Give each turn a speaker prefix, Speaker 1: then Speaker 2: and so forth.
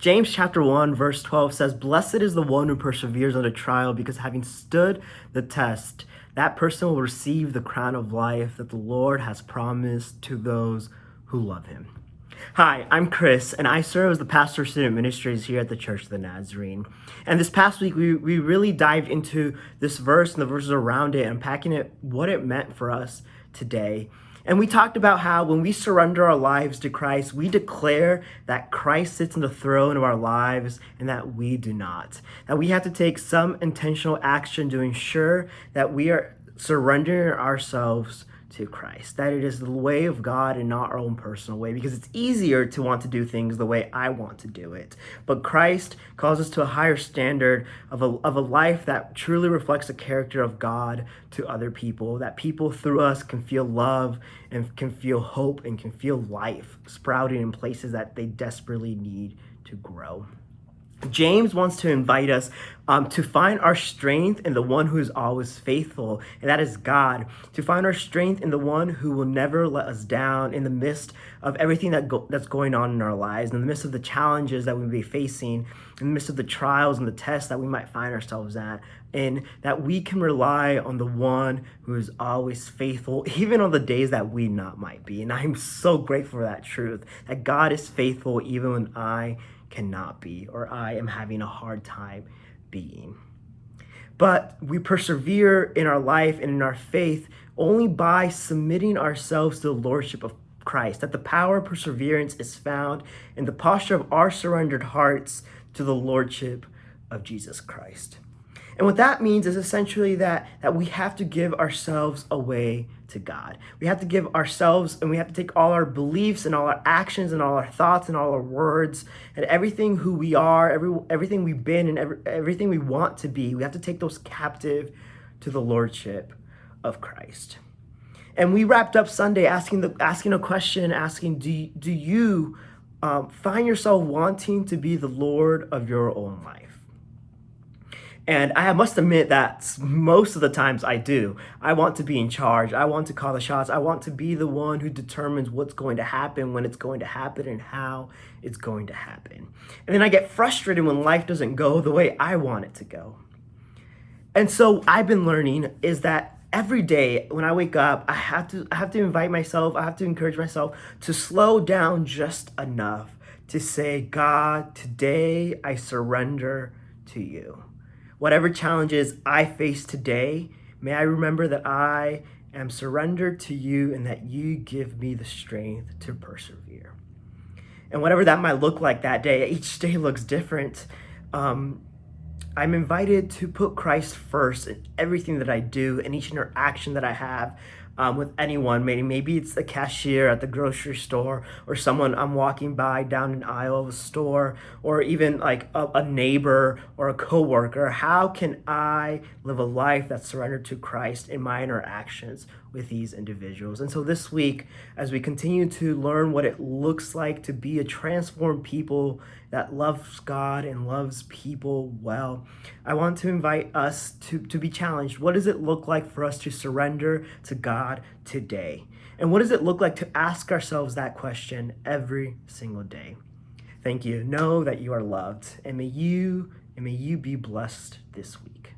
Speaker 1: James chapter 1 verse 12 says, "Blessed is the one who perseveres under trial, because having stood the test, that person will receive the crown of life that the Lord has promised to those who love him." Hi, I'm Chris, and I serve as the pastor of student ministries here at the Church of the Nazarene. And this past week, we really dived into this verse and the verses around it, unpacking it, what it meant for us today. And we talked about how when we surrender our lives to Christ, we declare that Christ sits on the throne of our lives and that we do not. That we have to take some intentional action to ensure that we are surrendering ourselves to Christ, that it is the way of God and not our own personal way, because it's easier to want to do things the way I want to do it. But Christ calls us to a higher standard of a life that truly reflects the character of God to other people, that people through us can feel love and can feel hope and can feel life sprouting in places that they desperately need to grow. James wants to invite us to find our strength in the one who is always faithful, and that is God. To find our strength in the one who will never let us down in the midst of everything that's going on in our lives, in the midst of the challenges that we may be facing, in the midst of the trials and the tests that we might find ourselves at, and that we can rely on the one who is always faithful, even on the days that we not might be. And I'm so grateful for that truth, that God is faithful even when I cannot be, or I am having a hard time being. But we persevere in our life and in our faith only by submitting ourselves to the Lordship of Christ, that the power of perseverance is found in the posture of our surrendered hearts to the Lordship of Jesus Christ. And what that means is essentially that we have to give ourselves away to God. We have to give ourselves, and we have to take all our beliefs and all our actions and all our thoughts and all our words and everything who we are, everything we've been and everything we want to be. We have to take those captive to the Lordship of Christ. And we wrapped up Sunday asking a question, do you find yourself wanting to be the Lord of your own life? And I must admit that most of the times I do. I want to be in charge. I want to call the shots. I want to be the one who determines what's going to happen, when it's going to happen, and how it's going to happen. And then I get frustrated when life doesn't go the way I want it to go. And so I've been learning is that every day when I wake up, I have to invite myself, I have to encourage myself to slow down just enough to say, God, today I surrender to you. Whatever challenges I face today, may I remember that I am surrendered to you and that you give me the strength to persevere. And whatever that might look like that day, each day looks different. I'm invited to put Christ first in everything that I do, in each interaction that I have with anyone. Maybe it's the cashier at the grocery store, or someone I'm walking by down an aisle of a store, or even like a neighbor or a coworker. How can I live a life that's surrendered to Christ in my interactions with these individuals? And so this week, as we continue to learn what it looks like to be a transformed people that loves God and loves people well, I want to invite us to be challenged. What does it look like for us to surrender to God today? And what does it look like to ask ourselves that question every single day? Thank you. Know that you are loved, and may you be blessed this week.